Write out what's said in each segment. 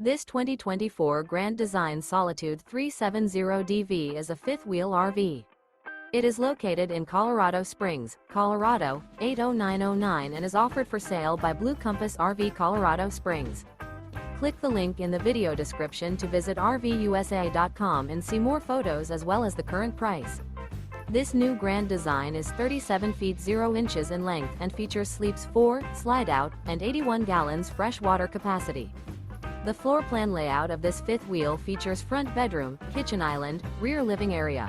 This 2024 Grand Design Solitude 370DV is a fifth-wheel RV. It is located in Colorado Springs, Colorado, 80909 and is offered for sale by Blue Compass RV Colorado Springs. Click the link in the video description to visit RVUSA.com and see more photos as well as the current price. This new Grand Design is 37 feet 0 inches in length and features sleeps 4, slide-out, and 81 gallons fresh water capacity. The floor plan layout of this fifth wheel features front bedroom, kitchen island, rear living area.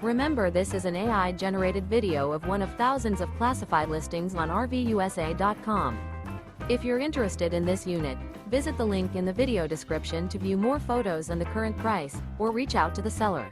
Remember, this is an AI-generated video of one of thousands of classified listings on RVUSA.com. If you're interested in this unit, visit the link in the video description to view more photos and the current price, or reach out to the seller.